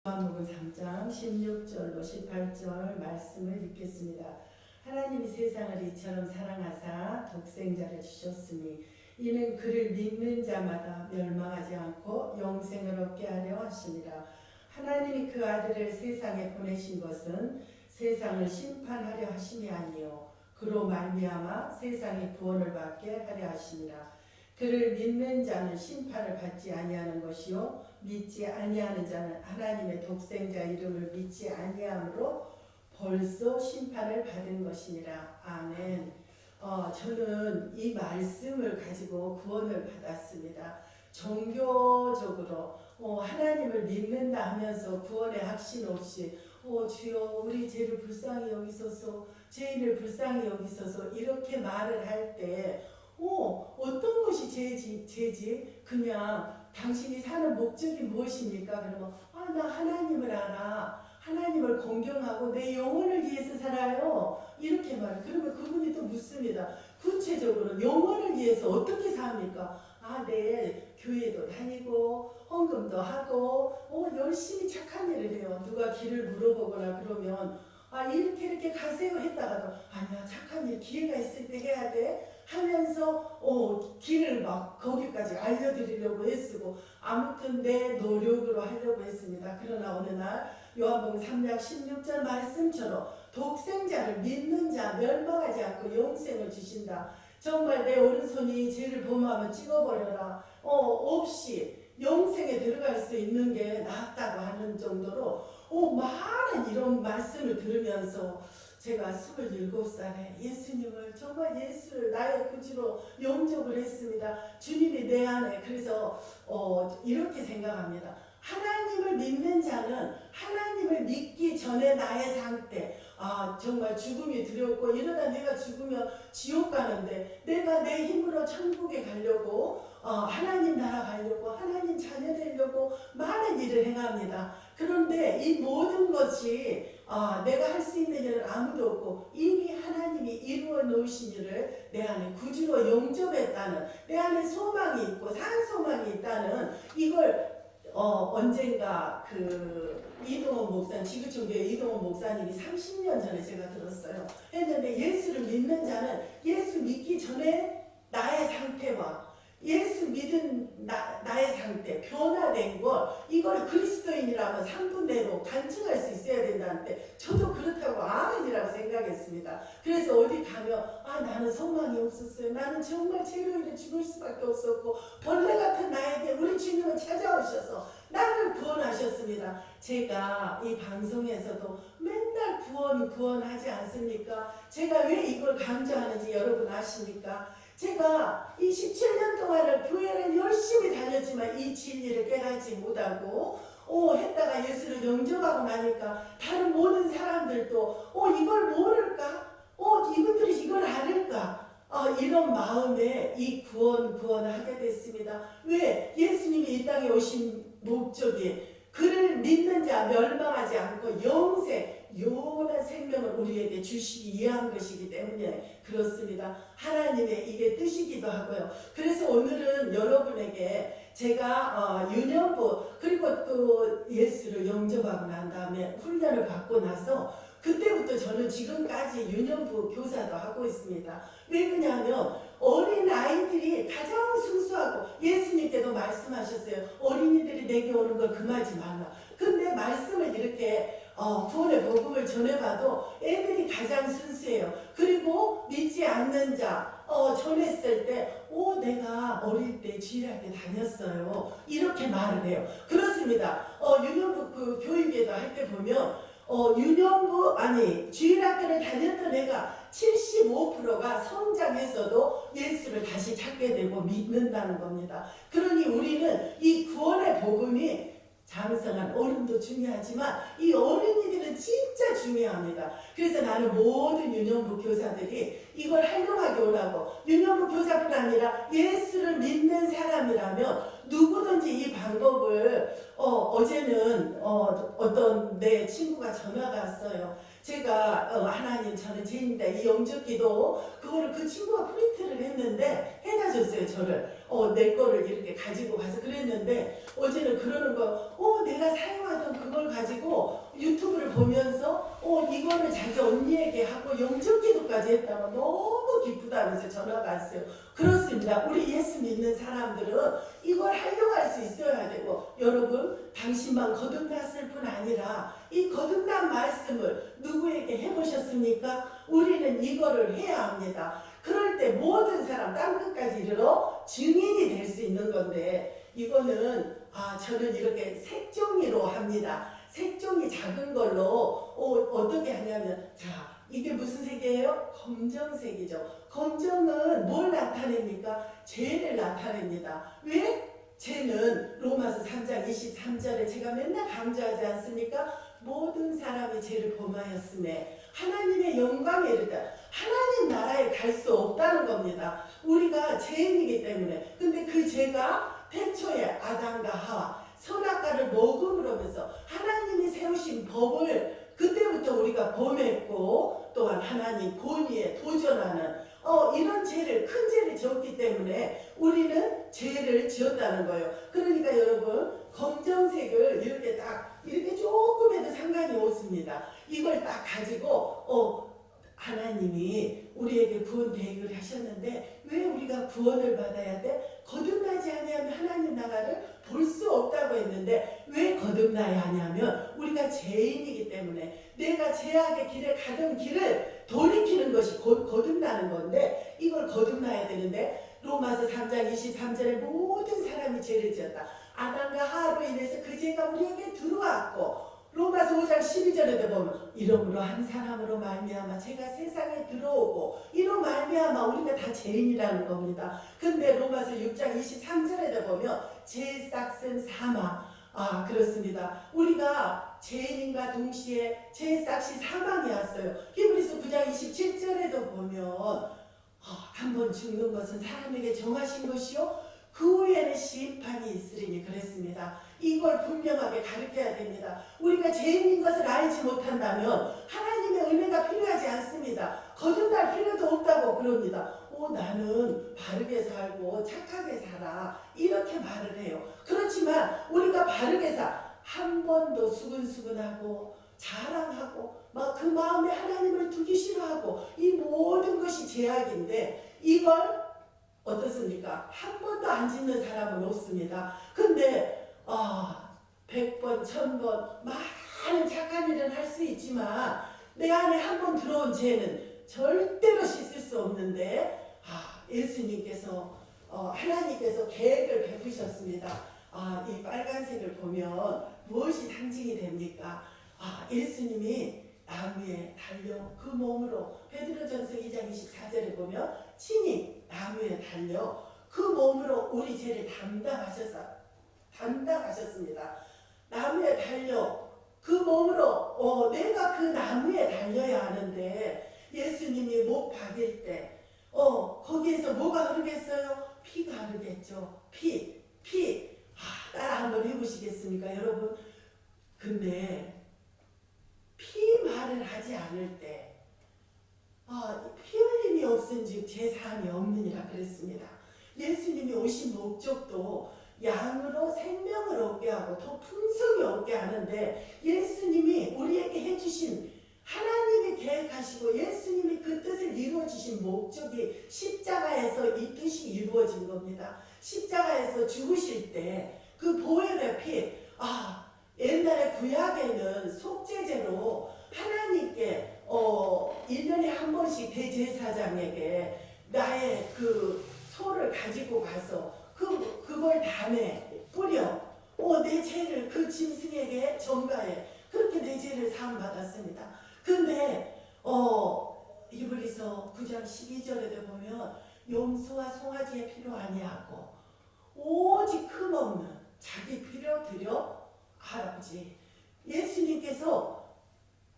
요한복음 3장 16절로 18절 말씀을 읽겠습니다. 하나님이 세상을 이처럼 사랑하사 독생자를 주셨으니 이는 그를 믿는 자마다 멸망하지 않고 영생을 얻게 하려 하심이라. 하나님이 그 아들을 세상에 보내신 것은 세상을 심판하려 하심이 아니요 그로 말미암아 세상이 구원을 받게 하려 하심이라. 그를 믿는 자는 심판을 받지 아니하는 것이요 믿지 아니하는 자는 하나님의 독생자 이름을 믿지 아니함으로 벌써 심판을 받은 것이니라. 아멘. 저는 이 말씀을 가지고 구원을 받았습니다. 종교적으로 하나님을 믿는다 하면서 구원의 확신 없이 주여 우리 죄를 불쌍히 여기소서, 죄인을 불쌍히 여기소서 이렇게 말을 할 때 어떤 것이 죄지? 그냥 당신이 사는 목적이 무엇입니까? 그러면 나 하나님을 알아. 하나님을 공경하고 내 영혼을 위해서 살아요. 이렇게 말해요. 그러면 그분이 또 묻습니다. 구체적으로 영혼을 위해서 어떻게 삽니까? 네, 교회도 다니고 헌금도 하고 열심히 착한 일을 해요. 누가 길을 물어보거나 그러면 이렇게 가세요 했다가도 아니야, 착한 일 기회가 있을 때 해야 돼 하면서 길을 막 거기까지 알려드리려고 애쓰고 아무튼 내 노력으로 하려고 했습니다. 그러나 어느 날 요한복음 3장 16절 말씀처럼 독생자를 믿는 자 멸망하지 않고 영생을 주신다. 정말 내 오른손이 죄를 범하면 찍어버려라. 없이 영생에 들어갈 수 있는 게 낫다고 하는 정도로 많은 이런 말씀을 들으면서 제가 27살에 예수님을 정말 예수를 나의 구주로 영접을 했습니다. 주님이 내 안에. 그래서 이렇게 생각합니다. 하나님을 믿는 자는 하나님을 믿기 전에 나의 상태, 정말 죽음이 두렵고 이러다 내가 죽으면 지옥 가는데 내가 내 힘으로 천국에 가려고 하나님 나라 가려고 하나님 자녀 되려고 많은 일을 행합니다. 그런데 이 모든 것이 내가 할 수 있는 일은 아무도 없고 이미 하나님이 이루어 놓으신 일을 내 안에 구주로 영접했다는, 내 안에 소망이 있고 산 소망이 있다는 이걸 언젠가 이동원 목사님, 지구촌교회 이동원 목사님이 30년 전에 제가 들었어요. 했는데 예수를 믿는 자는 예수 믿기 전에 나의 상태와 예수 믿은 나의 상태, 변화된 걸 이걸 그리스도인이라면 3분 내로 간증할 수 있어야 된다는데 저도 그렇다고 아멘이라고 생각했습니다. 그래서 어디 가면 나는 소망이 없었어요. 나는 정말 죄로 인해 죽을 수밖에 없었고 벌레 같은 나에게 우리 주님은 찾아오셔서 나를 구원하셨습니다. 제가 이 방송에서도 맨날 구원 하지 않습니까? 제가 왜 이걸 강조하는지 여러분 아십니까? 제가 이 17년 동안을 교회를 열심히 다녔지만 이 진리를 깨닫지 못하고 했다가 예수를 영접하고 나니까 다른 모든 사람들도 이걸 모를까? 이분들이 이걸 알을까? 이런 마음에 이 구원하게 됐습니다. 왜? 예수님이 이 땅에 오신 목적이 그를 믿는 자 멸망하지 않고 영원한 생명을 우리에게 주시기 위한 것이기 때문에 그렇습니다. 하나님의 이게 뜻이기도 하고요. 그래서 오늘은 여러분에게 제가 유년부 그리고 또 예수를 영접하고 난 다음에 훈련을 받고 나서 그때부터 저는 지금까지 유년부 교사도 하고 있습니다. 왜 그러냐면 어린 아이들이 가장 순수하고 예수님께도 말씀하셨어요. 어린이들이 내게 오는 걸 금하지 말라. 근데 말씀을 이렇게 구원의 복음을 전해봐도 애들이 가장 순수해요. 그리고 믿지 않는 자 전했을 때 내가 어릴 때 주일학교 다녔어요. 이렇게 말을 해요. 그렇습니다. 유년부 교육에도 할 때 보면 주일학교를 다녔던 애가 75%가 성장해서도 예수를 다시 찾게 되고 믿는다는 겁니다. 그러니 우리는 이 구원의 복음이 장성한 어른도 중요하지만 이 어린이들은 진짜 중요합니다. 그래서 나는 모든 유년부 교사들이 이걸 활용하게 오라고, 유년부 교사뿐 아니라 예수를 믿는 사람이라면 누구든지 이 방법을 어제는 어떤 내 친구가 전화가 왔어요. 제가 하나님 저는 죄인이다 이 영접기도 그거를 그 친구가 프린트를 했는데 해다 줬어요. 저를 내 거를 이렇게 가지고 가서 그랬는데 어제는 그러는 거 내가 사용하던 그걸 가지고 유튜브를 보면서 이거를 자기 언니에게 하고 영접기도까지 했다고 너무 기쁘다면서 전화가 왔어요. 그렇습니다. 우리 예수 믿는 사람들은 이걸 활용할 수 있어야 되고 여러분 당신만 거듭났을 뿐 아니라 이 거듭난 말씀을 누구에게 해보셨습니까? 우리는 이거를 해야 합니다. 그럴 때 모든 사람 땅끝까지 이르러 증인이 될 수 있는 건데 이거는 저는 이렇게 색종이로 합니다. 색종이 작은 걸로 어떻게 하냐면 자 이게 무슨 색이에요? 검정색이죠. 검정은 뭘 나타냅니까? 죄를 나타냅니다. 왜? 죄는 로마서 3장 23절에 제가 맨날 강조하지 않습니까? 모든 사람이 죄를 범하였음에 하나님의 영광에 이르다. 하나님 나라에 갈 수 없다는 겁니다. 우리가 죄인이기 때문에. 근데 그 죄가 태초에 아담과 하와 선악과를 먹음으로 해서 하나님이 세우신 법을 그때부터 우리가 범했고 또한 하나님 권위에 도전하는 이런 죄를 큰 죄를 지었기 때문에 우리는 죄를 지었다는 거예요. 그러니까 여러분 검정색을 이렇게 조금 해도 상관이 없습니다. 이걸 딱 가지고 하나님이 우리에게 구원 계획을 하셨는데 왜 우리가 구원을 받아야 돼? 거듭나지 아니하면 하나님 나라를 볼 수 없다고 했는데 왜 거듭나야 하냐면 우리가 죄인이기 때문에 내가 죄악의 길에 가던 길을 돌이키는 것이 거듭나는 건데 이걸 거듭나야 되는데 로마서 3장 23절에 모든 사람이 죄를 지었다. 아담과 하와로 인해서 그 죄가 우리에게 들어왔고 로마서 5장 12절에도 보면 이러므로 한 사람으로 말미암아 죄가 세상에 들어오고 이로 말미암아 우리가 다 죄인이라는 겁니다. 근데 로마서 6장 23절에도 보면 죄의 싹은 사망. 그렇습니다. 우리가 죄인과 동시에 죄의 싹이 사망이 왔어요. 히브리서 9장 27절에도 보면 한 번 죽는 것은 사람에게 정하신 것이요 그 후에는 심판이 있으리니 그랬습니다. 이걸 분명하게 가르쳐야 됩니다. 우리가 죄인인 것을 알지 못한다면 하나님의 은혜가 필요하지 않습니다. 거듭날 필요도 없다고 그럽니다. 나는 바르게 살고 착하게 살아 이렇게 말을 해요. 그렇지만 우리가 바르게 한 번도 수근수근하고 자랑하고 막 그 마음에 하나님을 두기 싫어하고 이 모든 것이 죄악인데 이걸 어떻습니까? 한 번도 안 짓는 사람은 없습니다. 근데 100번, 1000번 많은 착한 일은 할 수 있지만 내 안에 한 번 들어온 죄는 절대로 씻을 수 없는데 예수님께서 하나님께서 계획을 베푸셨습니다. 이 빨간색을 보면 무엇이 상징이 됩니까? 예수님이 나무에 달려 그 몸으로 베드로전서 2장 24절에 보면 친히 나무에 달려 그 몸으로 우리 죄를 담당하셨습니다. 나무에 달려 그 몸으로 내가 그 나무에 달려야 하는데 예수님이 못 박일 때 거기에서 뭐가 흐르겠어요? 피가 흐르겠죠. 피. 따라 한번 해보시겠습니까 여러분? 근데 피 말을 하지 않을 때 피 흘림이 없은즉 제사함이 없느니라 그랬습니다. 예수님이 오신 목적도 양으로 생명을 얻게 하고 더 풍성히 얻게 하는데 예수님이 우리에게 해주신 하나님이 계획하시고 예수님이 그 뜻을 이루어주신 목적이 십자가에서 이 뜻이 이루어진 겁니다. 십자가에서 죽으실 때 그 보혈의 피 옛날에 구약에는 속죄제로 하나님께 1년에 한 번씩 대제사장에게 나의 그 소를 가지고 가서 그걸 담에 뿌려 내 죄를 그 짐승에게 전가해 그렇게 내 죄를 사함 받았습니다. 근데 히브리서 9장 12절에도 보면 염소와 송아지의 피로 아니하고 오직 흠없는 자기 피로 드려 할아버지 예수님께서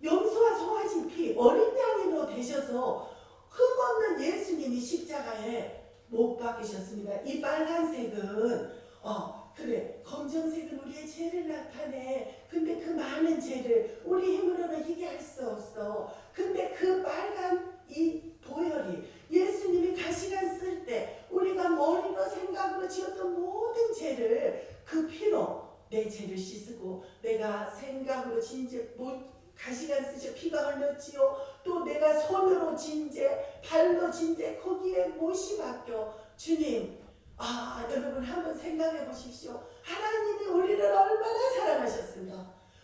염소와 송아지 피 어린 양으로 되셔서 흠없는 예수님이 십자가에 못 박히셨습니다. 이 빨간색은 그래 검정 죄를 나타내. 근데 그 많은 죄를 우리 힘으로는 이게 할 수 없어. 근데 그 빨간 이 보혈이 예수님이 가시관 쓸 때 우리가 머리로 생각으로 지었던 모든 죄를 그 피로 내 죄를 씻고, 내가 생각으로 진죄 가시관 쓰셔 피가 흘렀지요. 또 내가 손으로 진죄, 발로 진죄, 거기에 못이 박혀. 주님, 여러분 한번 생각해 보십시오. 하나님이 우리를 얼마나 사랑하셨으며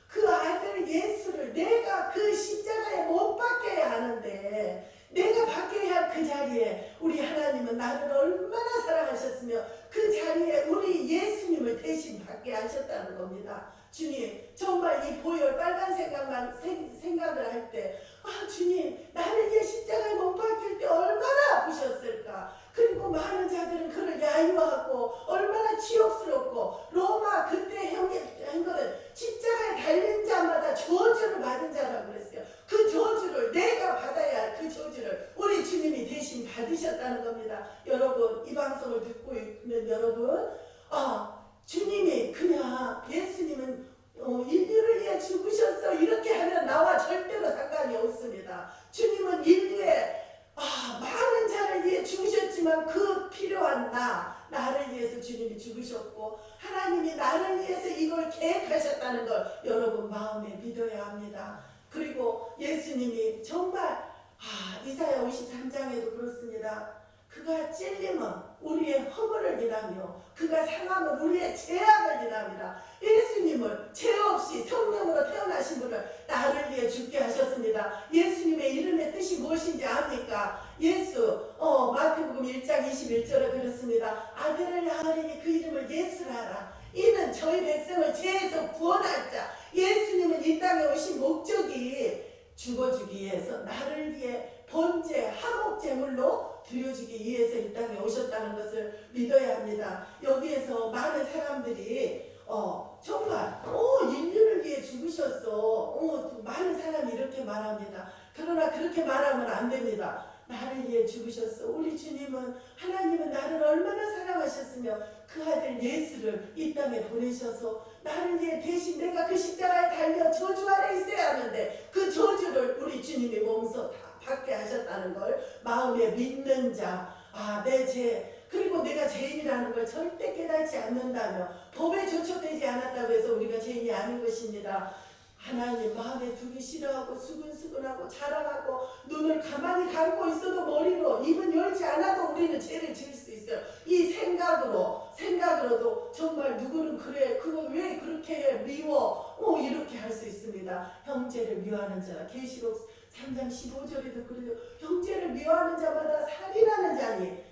그 아들 예수를 내가 그 십자가에 못 박혀야 하는데, 내가 박혀야 할 그 자리에 우리 하나님은 나를 얼마나 사랑하셨으며 그 자리에 우리 예수님을 대신 받게 하셨다는 겁니다. 주님, 정말 이 보혈 빨간 생각을 할 때, 주님, 나를 위해 십자가에 못 박힐 때 얼마나 아프셨을까. 그리고 많은 자들은 그를 야유하고 얼마나 치욕스럽고, 로마 그때 한 거는 십자가에 달린 자마다 저주를 받은 자라고 그랬어요. 그 저주를 내가 받아야 할 그 저주를 우리 주님이 대신 받으셨다는 겁니다. 여러분, 이 방송을 듣고 있는 여러분, 주님이 그냥 예수님은 인류를 위해 죽으셨어 이렇게 하면 나와 절대로 상관이 없습니다. 주님은 인류에 많은 자를 위해 죽으셨지만 그 필요한 나를 위해서 주님이 죽으셨고, 하나님이 나를 위해서 이걸 계획하셨다는 걸 여러분 마음에 믿어야 합니다. 그리고 예수님이 정말 이사야 53장에도 그렇습니다. 그가 찔림은 우리의 허물을 인하며 그가 상함은 우리의 죄악을 인합니다. 예수님을 죄 없이 성령으로 태어나신 분을 나를 위해 죽게 하셨습니다. 예수님의 이름의 뜻이 무엇인지 압니까? 예수, 마태복음 1장 21절에 그렇습니다. 아들을 낳으리니 그 이름을 예수라 하라. 이는 저희 백성을 죄에서 구원할 자. 예수님은 이 땅에 오신 목적이 죽어주기 위해서, 나를 위해 번제, 화목제물로 드려주기 위해서 이 땅에 오셨다는 것을 믿어야 합니다. 여기에서 많은 사람들이 정말 인류를 위해 죽으셨어. 많은 사람이 이렇게 말합니다. 그러나 그렇게 말하면 안 됩니다. 나를 위해 죽으셨어. 우리 주님은, 하나님은 나를 얼마나 사랑하셨으며 그 아들 예수를 이 땅에 보내셔서 나를 위해 대신 내가 그 십자가에 달려 저주 아래 있어야 하는데 그 저주를 우리 주님이 몸소 다 받게 하셨다는 걸 마음에 믿는 자, 내 죄, 그리고 내가 죄인이라는 걸 절대 깨닫지 않는다며 법에 조촉되지 않았다고 해서 우리가 죄인이 아닌 것입니다. 하나님 마음에 두기 싫어하고 수근수근하고 자랑하고 눈을 가만히 감고 있어도 머리로 입은 열지 않아도 우리는 죄를 지을 수 있어요. 이 생각으로도 정말 누구는 그래 그거 왜 그렇게 해 미워 이렇게 할 수 있습니다. 형제를 미워하는 자라, 계시록 3장 15절에도 그래요. 형제를 미워하는 자마다 살인하는 자니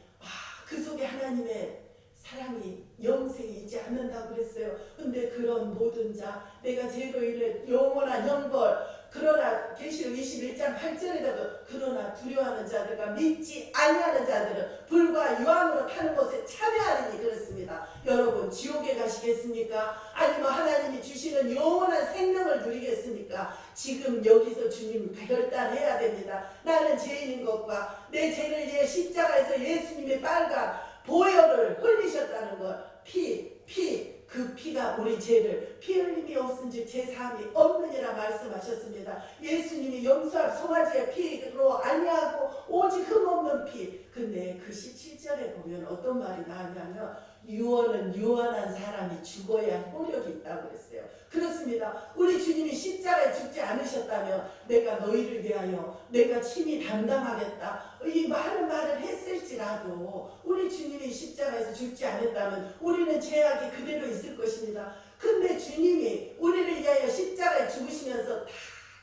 그 속에 하나님의 사랑이 영생이 있지 않는다고 그랬어요. 근데 그런 모든 자, 내가 죄로 인해 영원한 형벌, 그러나 계시록 21장 8절에다가 그러나 두려워하는 자들과 믿지 아니하는 자들은 불과 유황으로 타는 곳에 참여하리니 그렇습니다. 여러분, 지옥에 가시겠습니까? 아니면 하나님이 주시는 영원한 생명을 누리겠습니까? 지금 여기서 주님 결단해야 됩니다. 나는 죄인인 것과 내 죄를 위해 십자가에서 예수님의 빨간 보혈을 흘리셨다는 것, 그 피가 우리 죄를, 피 흘림이 없은즉 제사함이 없느니라 말씀하셨습니다. 예수님이 용서할 송아지의 피로 아니하고 오직 흠없는 피. 근데 그 17절에 보면 어떤 말이 나왔냐면 유언은 유언한 사람이 죽어야 효력이 있다고 그랬어요. 그렇습니다. 우리 주님이 십자가에 죽지 않으셨다면 내가 너희를 위하여 내가 친히 담당하겠다, 이 많은 말을 했을지라도 우리 주님이 십자가에서 죽지 않았다면 우리는 죄악이 그대로 있을 것입니다. 근데 주님이 우리를 위하여 십자가에 죽으시면서 다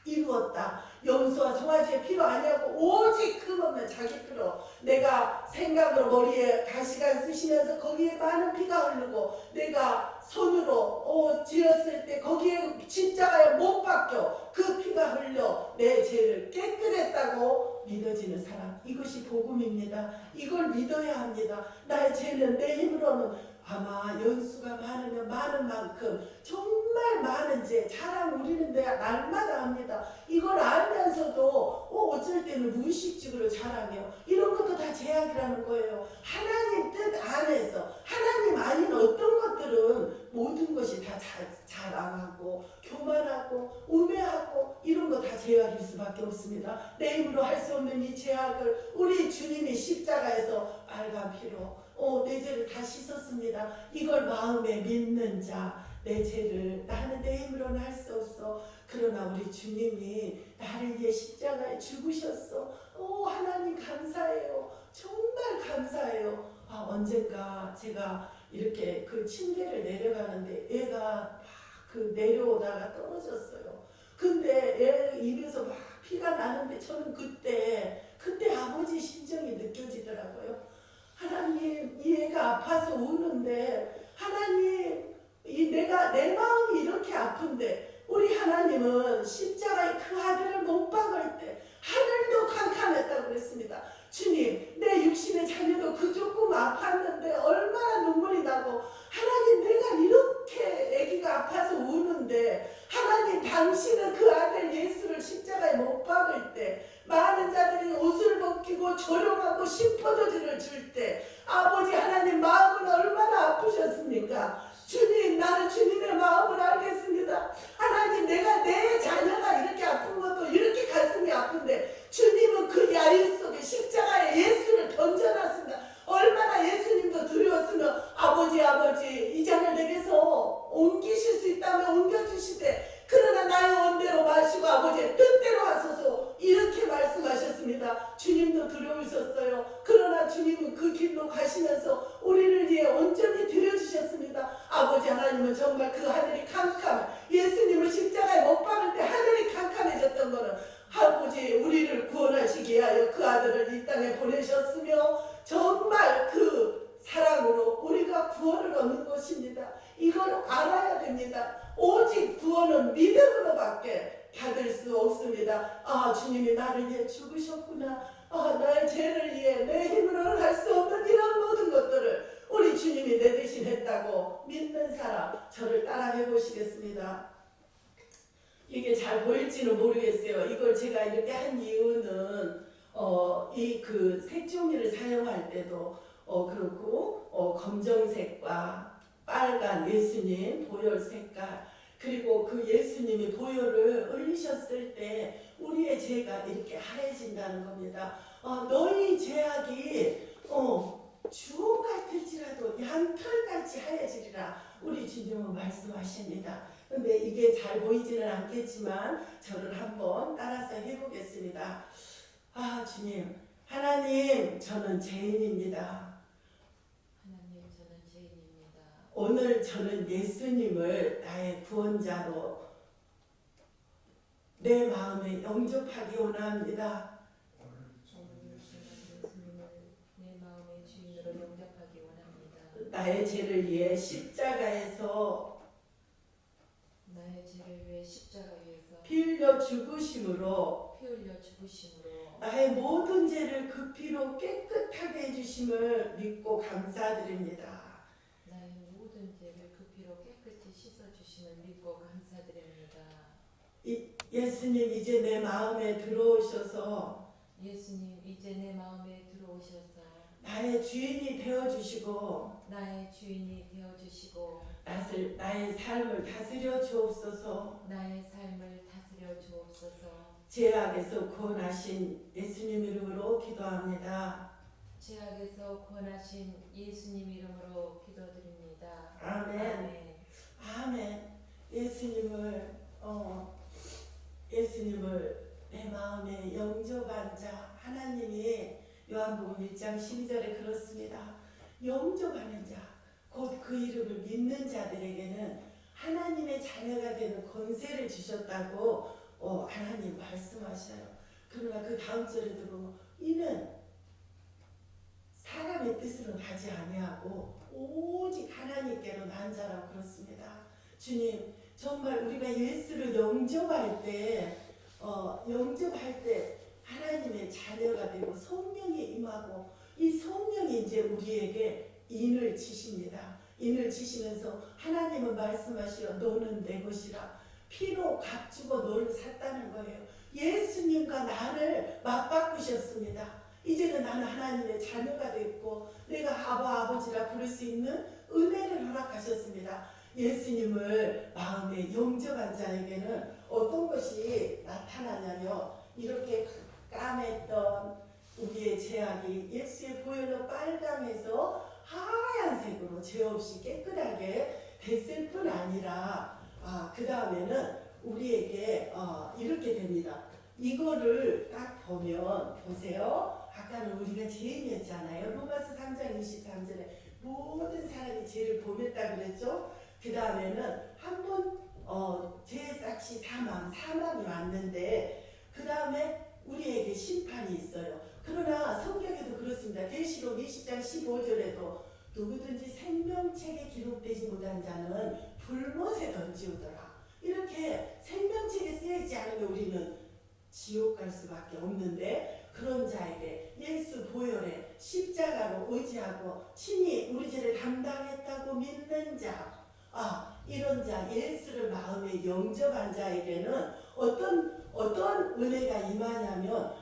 이루었다. 염소와 송아지의 피로 아니하고 오직 흠없는 자기 피로, 내가 생각으로 머리에 가시관 쓰시면서 거기에 많은 피가 흐르고 내가 손으로 지었을 때 거기에 십자가에 못 박혀 그 피가 흘려 내 죄를 깨끗했다고 믿어지는 사람, 이것이 복음입니다. 이걸 믿어야 합니다. 나의 죄는 내 힘으로는 아마 연수가 많으면 많은 만큼 정말 많은 죄 자랑 우리는 날마다 합니다. 이걸 알면서도 어쩔 때는 무의식적으로 자랑해요. 이런 것도 다 죄악이라는 거예요. 하나님 뜻 안에서 하나님 아닌 어떤 것들은 모든 것이 다 자랑하고 교만하고 우매하고 이런 거 다 제약일 수밖에 없습니다. 내 힘으로 할 수 없는 이 제약을 우리 주님이 십자가에서 빨간 피로 내 죄를 다 씻었습니다. 이걸 마음에 믿는 자, 내 죄를 나는 내 힘으로는 할 수 없어. 그러나 우리 주님이 나를 위해 십자가에 죽으셨어. 하나님 감사해요. 정말 감사해요. 언젠가 제가 이렇게 그 침대를 내려가는데 애가 막 그 내려오다가 떨어졌어요. 근데 애 입에서 막 피가 나는데 저는 그때 아버지 심정이 느껴지더라고요. 하나님, 이 애가 아파서 우는데 하나님, 내 마음이 이렇게 아픈데 우리 하나님은 십자가에 그 아들을 못 박을 때 하늘도 캄캄했다고 그랬습니다. 주님, 내 육신의 자녀도 그 조금 아팠는데 얼마나 눈물이 나고 하나님, 내가 이렇게 아기가 아파서 우는데 하나님, 당신은 그 아들 예수를 십자가에 못 박을 때 많은 자들이 옷을 벗기고 조롱하고 심포도주를 줄 때 아버지 하나님 마음은 얼마나 아프셨습니까? 주님, 나는 주님의 마음을 알겠습니다. 하나님, 내가 내 자녀가 이렇게 아픈 것도 이렇게 가슴이 아픈데 주님은 그 야유 속에 십자가에 예수를 던져놨습니다. 얼마나 예수님도 두려웠으면 아버지 이 잔을 내게서 옮기실 수 있다면 옮겨주시되 그러나 나의 원대로 마시고 아버지의 뜻대로 하소서 이렇게 말씀하셨습니다. 주님도 두려우셨어요. 그러나 주님은 그 길로 가시면서 우리를 위해 온전히 드려주셨습니다. 아버지 하나님은 정말 그 하늘이 예수님을 십자가에 못 박을 때 하늘이 캄캄해졌던 거는 아버지 우리를 구원하시기 위하여 그 아들을 이 땅에 보내셨으며 정말 그 사랑으로 우리가 구원을 얻는 것입니다. 이걸 알아야 됩니다. 오직 구원은 믿음으로밖에 받을 수 없습니다. 주님이 나를 위해 죽으셨구나. 나의 죄를 위해 내 힘으로는 할 수 없는 이런 모든 것들을 우리 주님이 내 대신 했다고 믿는 사람 저를 따라해 보시겠습니다. 이게 잘 보일지는 모르겠어요. 이걸 제가 이렇게 한 이유는 이 그 색종이를 사용할 때도 그렇고 검정색과 빨간 예수님 보혈 색깔 그리고 그 예수님이 보혈을 흘리셨을 때 우리의 죄가 이렇게 하얘진다는 겁니다. 너희 죄악이 주홍 같을지라도 양털같이 하얘지리라 우리 주님은 말씀하십니다. 근데 이게 잘 보이지는 않겠지만 저를 한번 따라서 해보겠습니다. 주님, 하나님, 저는 죄인입니다. 하나님, 저는 죄인입니다. 오늘 저는 예수님을 나의 구원자로 내 마음에 영접하기 원합니다. 오늘 저는 예수님을 내 마음의 주인으로 영접하기 원합니다. 나의 죄를 위해 십자가에서 나의 죄를 위해 십자가에서 피 흘려 죽으심으로 피 흘려 죽으심으로 나의 모든 죄를 그 피로 깨끗하게 해주심을 믿고 감사드립니다. 나의 모든 죄를 그 피로 깨끗이 씻어주심을 믿고 감사드립니다. 예수님 이제 내 마음에 들어오셔서 예수님, 이제 내 마음에 들어오셔서 나의 주인이 되어주시고 나의 주인이 되어주시고 나의 삶을 다스려 주옵소서. 나의 삶을 다스려 주옵소서. 죄악에서 구원하신 예수님 이름으로 기도합니다. 죄악에서 구원하신 예수님 이름으로 기도드립니다. 아멘. 아멘. 아멘. 예수님을 내 마음에 영접한 자 하나님이 요한복음 1장 12절에 그렇습니다. 영접하는 자, 곧 그 이름을 믿는 자들에게는 하나님의 자녀가 되는 권세를 주셨다고 하나님 말씀하셔요. 그러나 그 다음 절에도 보면 이는 사람의 뜻으로 하지 아니하고 오직 하나님께로 난 자라고 그렇습니다. 주님, 정말 우리가 예수를 영접할 때 하나님의 자녀가 되고 성령이 임하고 이 성령이 이제 우리에게 인을 치십니다. 인을 치시면서 하나님은 말씀하시어 너는 내 것이라 피로 값주고 너를 샀다는 거예요. 예수님과 나를 맞바꾸셨습니다. 이제는 나는 하나님의 자녀가 됐고 내가 아버지라 부를 수 있는 은혜를 허락하셨습니다. 예수님을 마음에 영접한 자에게는 어떤 것이 나타나냐면 이렇게 까맸던 우리의 죄악이 예수의 보혈로 빨강해서 하얀색으로 죄 없이 깨끗하게 됐을 뿐 아니라 그 다음에는 우리에게 이렇게 됩니다. 이거를 딱 보면 보세요. 아까는 우리가 죄인이었잖아요. 로마서 3장 23절에 모든 사람이 죄를 범했다 그랬죠. 그 다음에는 한번 죄삭시 사망이 왔는데 그 다음에 우리에게 심판이 있어요. 그러나 성경에도 그렇습니다. 계시록 20장 15절에도 누구든지 생명책에 기록되지 못한 자는 불못에 던지우더라. 이렇게 생명책에 쓰여있지 않으면 우리는 지옥 갈 수밖에 없는데 그런 자에게 예수 보혈에 십자가로 의지하고 친히 우리 죄를 담당했다고 믿는 자, 이런 자 예수를 마음에 영접한 자에게는 어떤 은혜가 임하냐면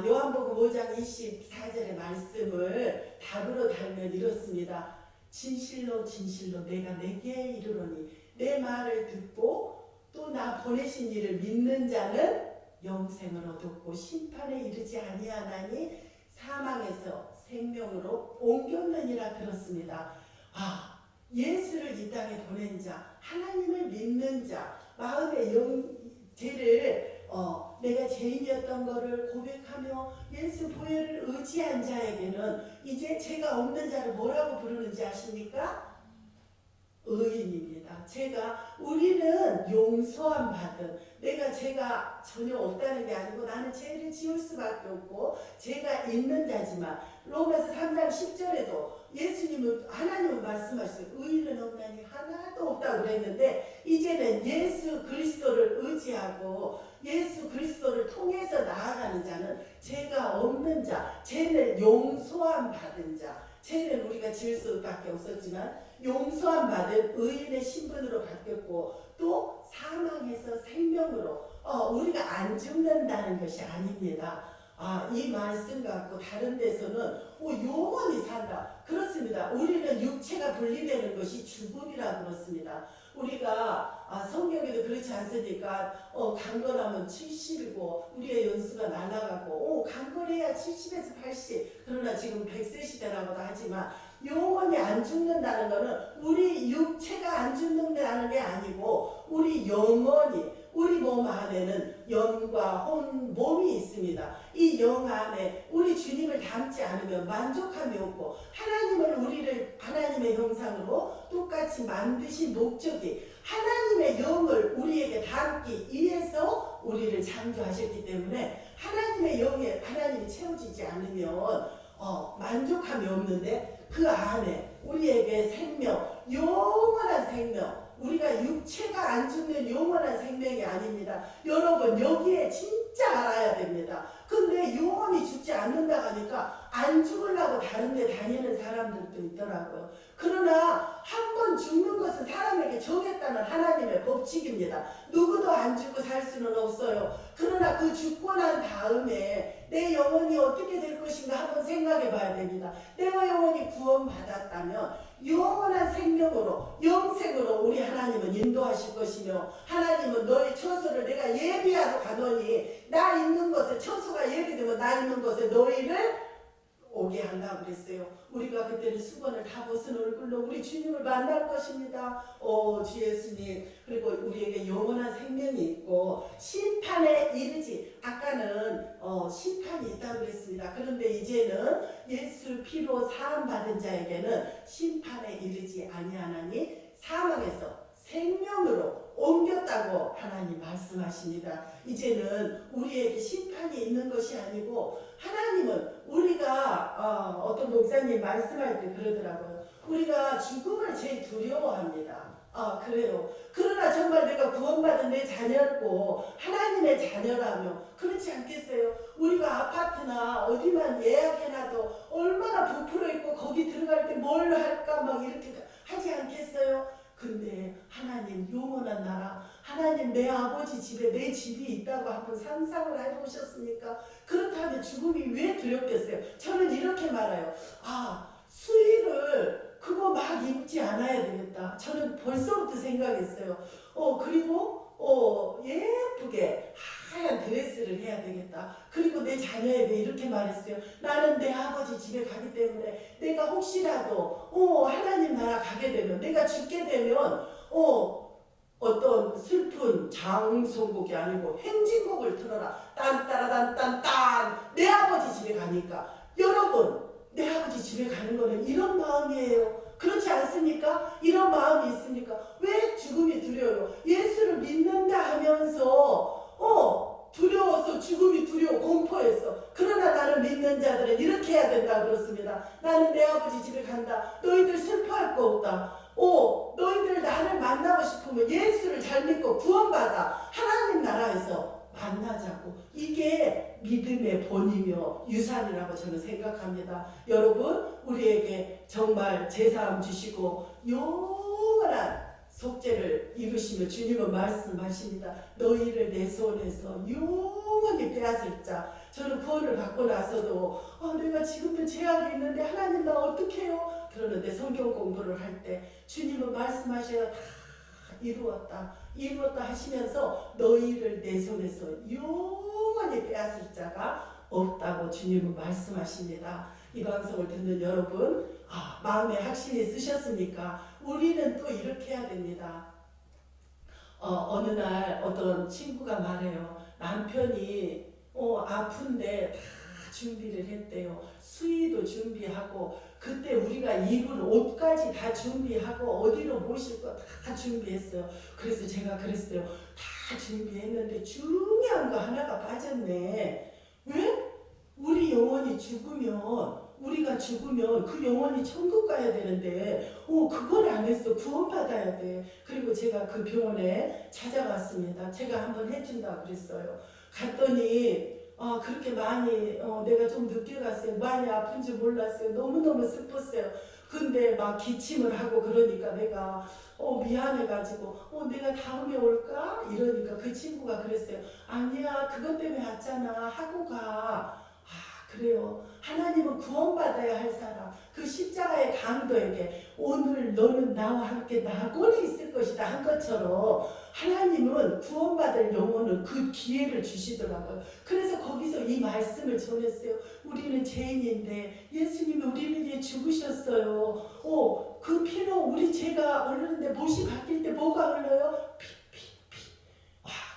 요한복음 5장 24절의 말씀을 답으로 달면 이렇습니다. 진실로 진실로 내가 내게 이르노니 내 말을 듣고 또 나 보내신 이를 믿는 자는 영생을 얻었고 심판에 이르지 아니하나니 사망에서 생명으로 옮겼느니라 그렇습니다. 예수를 이 땅에 보낸 자, 하나님을 믿는 자, 마음의 죄를 내가 죄인이었던 것을 고백하며 예수 보혈을 의지한 자에게는 이제 죄가 없는 자를 뭐라고 부르는지 아십니까? 의인입니다. 우리는 용서함 받은, 내가 죄가 전혀 없다는 게 아니고 나는 죄를 지을 수밖에 없고 죄가 있는 자지만 로마서 3장 10절에도 예수님은 하나님은 말씀하셨어요. 의인은 없나니 하나도 없다고 그랬는데 이제는 예수 그리스도를 의지하고 예수 그리스도를 통해서 나아가는 자는 죄가 없는 자, 죄는 용서함 받은 자, 죄는 우리가 지을 수밖에 없었지만 용서함 받은 의인의 신분으로 바뀌었고 또 사망에서 생명으로 우리가 안 죽는다는 것이 아닙니다. 이 말씀 갖고 다른 데서는 영원히 산다. 그렇습니다. 우리는 육체가 분리되는 것이 죽음이라 그렇습니다. 우리가 성경에도 그렇지 않습니까? 강건하면 70이고 우리의 연수가 날아가고 강건해야 70에서 80. 그러나 지금 100세 시대라고도 하지만 영원히 안 죽는다는 것은 우리 육체가 안 죽는다는 게 아니고 우리 영원히 우리 몸 안에는 영과 혼, 몸이 있습니다. 이 영 안에 우리 주님을 닮지 않으면 만족함이 없고 우리를 하나님의 형상으로 똑같이 만드신 목적이 하나님의 영을 우리에게 담기 위해서 우리를 창조하셨기 때문에 하나님의 영에 하나님이 채워지지 않으면 만족함이 없는데 그 안에 우리에게 생명, 영원한 생명, 우리가 육체가 안 죽는 영원한 생명이 아닙니다. 여러분 여기에 진짜 알아야 됩니다. 근데 영원히 죽지 않는다 하니까 안 죽으려고 다른 데 다니는 사람들도 있더라고요. 그러나 한 번 죽는 것은 사람에게 정했다는 하나님의 법칙입니다. 누구도 안 죽고 살 수는 없어요. 그러나 그 죽고 난 다음에 내 영혼이 어떻게 될 것인가 한번 생각해 봐야 됩니다. 내가 영혼이 구원받았다면 영원한 생명으로 영생으로 우리 하나님은 인도하실 것이며 하나님은 너의 처소를 내가 예비하러 가노니 나 있는 곳에 처소가 예비되면 나 있는 곳에 너희를 오게 한다고 그랬어요. 우리가 그때는 수건을 다 벗은 얼굴로 우리 주님을 만날 것입니다. 주 예수님. 그리고 우리에게 영원한 생명이 있고 심판에 이르지. 아까는 심판이 있다고 그랬습니다. 그런데 이제는 예수 피로 사함 받은 자에게는 심판에 이르지 아니하나니 사망에서 생명으로 옮겼다고 하나님 말씀하십니다. 이제는 우리에게 심판이 있는 것이 아니고 하나님은 우리가 어떤 목사님 말씀할 때 그러더라고요. 우리가 죽음을 제일 두려워합니다. 그래요. 그러나 정말 내가 구원받은 내 자녀고 하나님의 자녀라며 그렇지 않겠어요? 우리가 아파트나 어디만 예약해놔도 얼마나 부풀어 있고 거기 들어갈 때 뭘 할까 막 이렇게 하지 않겠어요? 근데 하나님 영원한 나라, 하나님 내 아버지 집에 내 집이 있다고 한번 상상을 해보셨습니까? 그렇다면 죽음이 왜 두렵겠어요? 저는 이렇게 말해요. 수위를 그거 막 입지 않아야 되겠다. 저는 벌써부터 생각했어요. 그리고 예쁘게 하얀 드레스를 해야 되겠다. 그리고 내 자녀에게 이렇게 말했어요. 나는 내 아버지 집에 가기 때문에 내가 혹시라도 하나님 나라 가게 되면, 내가 죽게 되면 어떤 슬픈 장송곡이 아니고 행진곡을 틀어라. 딴따라단딴딴. 내 아버지 집에 가니까. 여러분, 내 아버지 집에 가는 거는 이런 마음이에요. 그렇지 않습니까? 이런 마음이 있습니까? 왜 죽음이 두려워요? 예수를 믿는다 하면서 두려워서 죽음이 두려워 공포했어. 그러나 나는 믿는 자들은 이렇게 해야 된다 그렇습니다. 나는 내 아버지 집에 간다. 너희들 슬퍼할 거 없다. 너희들 나를 만나고 싶으면 예수를 잘 믿고 구원받아 하나님 나라에서 만나자고. 이게 믿음의 본이며 유산이라고 저는 생각합니다. 여러분, 우리에게 정말 제사함 주시고 영원한 속죄를 이루시며 주님은 말씀하십니다. 너희를 내 손에서 영원히 빼앗을 자. 저는 구원을 받고 나서도 내가 지금도 죄악이 있는데 하나님 나 어떻게 해요? 그러는데 성경 공부를 할 때 주님은 말씀하셔야 다 이루었다 하시면서 너희를 내 손에서 영원히 빼앗을 자가 없다고 주님은 말씀하십니다. 이 방송을 듣는 여러분, 마음에 확신이 쓰셨습니까? 우리는 또 이렇게 해야 됩니다. 어느 날 어떤 친구가 말해요. 남편이 아픈데 다 준비를 했대요. 수의도 준비하고, 그때 우리가 입을 옷까지 다 준비하고 어디로 모실 거 다 준비했어요. 그래서 제가 그랬어요. 다 준비했는데 중요한 거 하나가 빠졌네. 왜? 우리가 죽으면 그 영혼이 천국 가야 되는데 그걸 안 했어. 구원받아야 돼. 그리고 제가 그 병원에 찾아갔습니다. 제가 한번 해준다 그랬어요. 갔더니 그렇게 많이 내가 좀 늦게 갔어요. 많이 아픈 줄 몰랐어요. 너무너무 슬펐어요. 근데 막 기침을 하고 그러니까 내가 미안해가지고 내가 다음에 올까? 이러니까 그 친구가 그랬어요. 아니야, 그것 때문에 왔잖아. 하고 가. 그래요. 하나님은 구원받아야 할 사람, 그 십자가의 강도에게 오늘 너는 나와 함께 낙원에 있을 것이다 한 것처럼 하나님은 구원받을 영혼은 그 기회를 주시더라고요. 그래서 거기서 이 말씀을 전했어요. 우리는 죄인인데 예수님이 우리를 위해 죽으셨어요. 그 피로 우리 죄가 흐르는데 못이 바뀔 때 뭐가 흘러요? 피.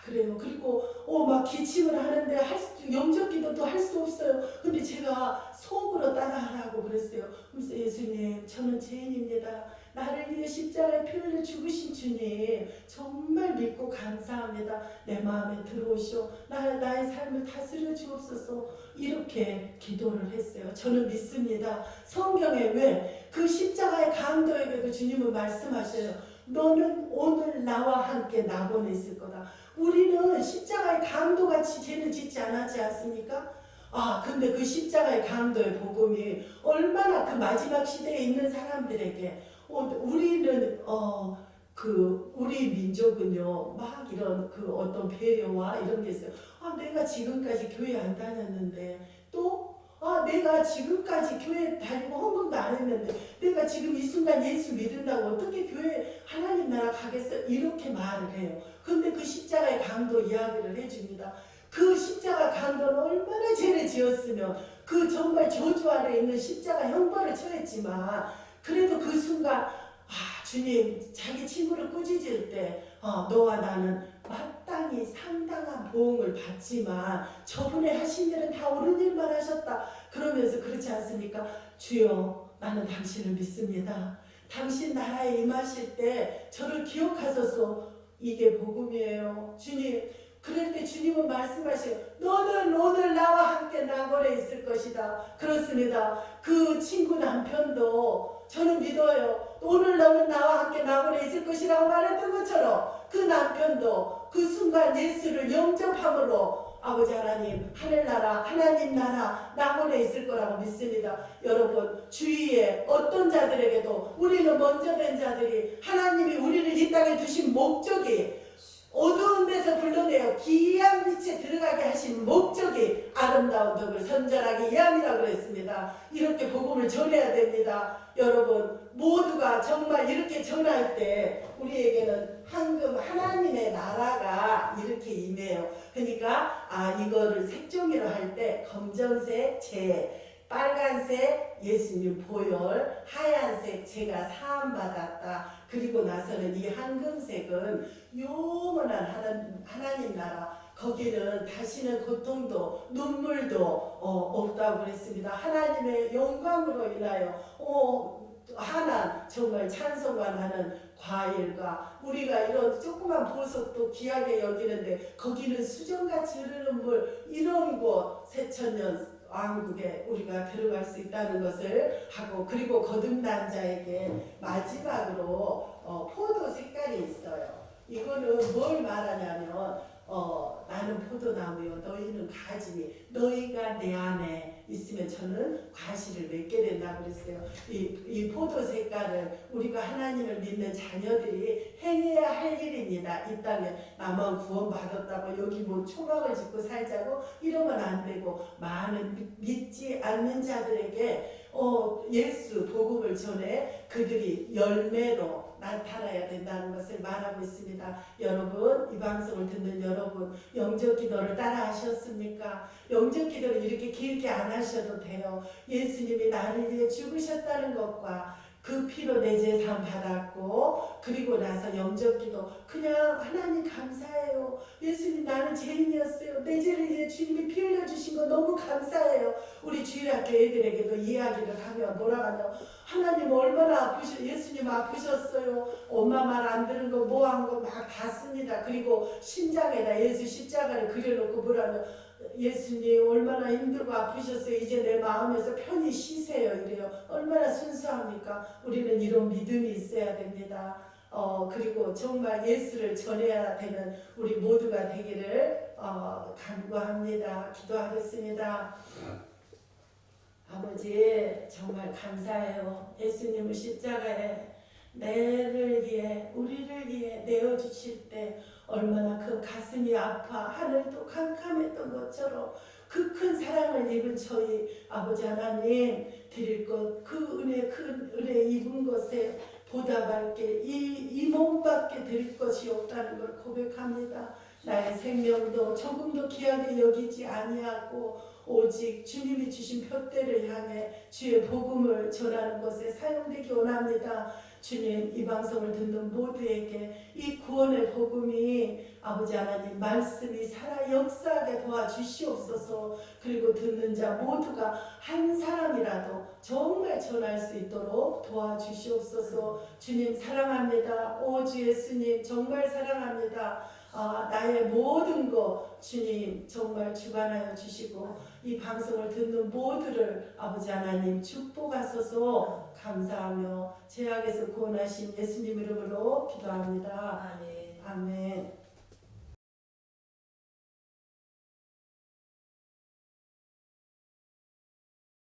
그래요. 그리고 막 기침을 하는데 영접기도도 할 수 없어요. 근데 제가 속으로 따라하라고 그랬어요. 그래서 예수님, 저는 죄인입니다. 나를 위해 십자가에 피 흘려 죽으신 주님 정말 믿고 감사합니다. 내 마음에 들어오시오. 나의 삶을 다스려 주옵소서. 이렇게 기도를 했어요. 저는 믿습니다. 성경에 왜 그 십자가의 강도에게도 주님은 말씀하셔요. 너는 오늘 나와 함께 낙원에 있을 거다. 우리는 십자가의 강도같이 죄를 짓지 않았지 않습니까? 근데 그 십자가의 강도의 복음이 얼마나 그 마지막 시대에 있는 사람들에게 우리는 우리 민족은요 막 이런 그 어떤 배려와 이런 게 있어요. 내가 지금까지 교회 안 다녔는데 또 내가 지금까지 교회 다니고 헌금도 안 했는데 내가 지금 이 순간 예수 믿는다고 어떻게 교회 하나님 나라 가겠어? 이렇게 말을 해요. 근데 그 십자가의 강도 이야기를 해줍니다. 그 십자가 강도는 얼마나 죄를 지었으면 그 정말 저주 아래 있는 십자가 형벌을 처했지만 그래도 그 순간 주님 자기 친구를 꾸짖을 때 너와 나는 마땅히 상당한 보응을 받지만 저분의 하신 일은 다 옳은 일만 하셨다. 그러면서 그렇지 않습니까? 주여, 나는 당신을 믿습니다. 당신 나라에 임하실 때 저를 기억하소서. 이게 복음이에요. 주님, 그럴 때 주님은 말씀하시고 너는 오늘 나와 함께 낙원에 있을 것이다. 그렇습니다. 그 친구 남편도 저는 믿어요. 오늘 너는 나와 함께 낙원에 있을 것이라고 말했던 것처럼 그 남편도 그 순간 예수를 영접함으로 아버지 하나님, 하늘나라, 하나님 나라 낙원에 있을 거라고 믿습니다. 여러분, 주위에 어떤 자들에게도 우리는 먼저 된 자들이 하나님이 우리를 이 땅에 두신 목적이 어두운 데서 불러내어 기이한 빛에 들어가게 하신 목적이 아름다운 덕을 선전하기 위함이라고 그랬습니다. 이렇게 복음을 전해야 됩니다. 여러분 모두가 정말 이렇게 전할 때 우리에게는 황금 하나님의 나라가 이렇게 임해요. 그러니까 이거를 색종이로 할 때 검정색 재, 빨간색 예수님 보혈, 하얀색 제가 사함 받았다. 그리고 나서는 이 황금색은 영원한 하나님 나라, 거기는 다시는 고통도 눈물도 없다고 그랬습니다. 하나님의 영광으로 인하여 하나 정말 찬송과 나는 과일과 우리가 이런 조그만 보석도 귀하게 여기는데 거기는 수정같이 흐르는 물, 이런 곳 새천년 왕국에 우리가 들어갈 수 있다는 것을 하고, 그리고 거듭난 자에게 마지막으로 포도 색깔이 있어요. 이거는 뭘 말하냐면 나는 포도나무요 너희는 가지니 너희가 내 안에 있으면 저는 과실을 맺게 된다고 그랬어요. 이 포도 색깔을 우리가 하나님을 믿는 자녀들이 행해야 할 일입니다. 이 땅에 나만 구원받았다고 여기 뭐 초막을 짓고 살자고 이러면 안 되고, 많은 믿지 않는 자들에게 예수 복음을 전해 그들이 열매로 나타나야 된다는 것을 말하고 있습니다. 여러분, 이 방송을 듣는 여러분, 영적 기도를 따라 하셨습니까? 영적 기도를 이렇게 길게 안 하셔도 돼요. 예수님이 나를 위해 죽으셨다는 것과 그 피로 내 죄사함 받았고, 그리고 나서 영적 기도, 그냥 하나님 감사해요. 예수님 나는 죄인이었어요. 내 죄를 위해 주님이 피 흘려주신 거 너무 감사해요. 우리 주일학교 애들에게도 이야기를 하면 뭐라 하냐, 하나님 얼마나 예수님 아프셨어요. 엄마 말 안 들은 거 뭐 한 거 막 다 씁니다. 그리고 심장에다 예수 십자가를 그려놓고 뭐라면 예수님 얼마나 힘들고 아프셨어요. 이제 내 마음에서 편히 쉬세요. 이래요. 얼마나 순수합니까? 우리는 이런 믿음이 있어야 됩니다. 그리고 정말 예수를 전해야 되는 우리 모두가 되기를 간구합니다. 기도하겠습니다. 아버지 정말 감사해요. 예수님을 십자가에 내를 위해 우리를 위해 내어주실 때 얼마나 그 가슴이 아파 하늘도 캄캄했던 것처럼 그 큰 사랑을 입은 저희 아버지 하나님 드릴 것, 그 은혜 큰 은혜 입은 것에 보답할 게 이 몸밖에 드릴 것이 없다는 걸 고백합니다. 나의 생명도 조금도 귀하게 여기지 아니하고 오직 주님이 주신 푯대를 향해 주의 복음을 전하는 것에 사용되기 원합니다. 주님, 이 방송을 듣는 모두에게 이 구원의 복음이 아버지 하나님 말씀이 살아 역사하게 도와주시옵소서. 그리고 듣는 자 모두가 한 사람이라도 정말 전할 수 있도록 도와주시옵소서. 주님 사랑합니다. 오 주 예수님 정말 사랑합니다. 나의 모든 것 주님 정말 주관하여 주시고 이 방송을 듣는 모두를 아버지 하나님 축복하소서. 감사하며 죄악에서 구원하신 예수님 이름으로 기도합니다. 아멘. 아멘.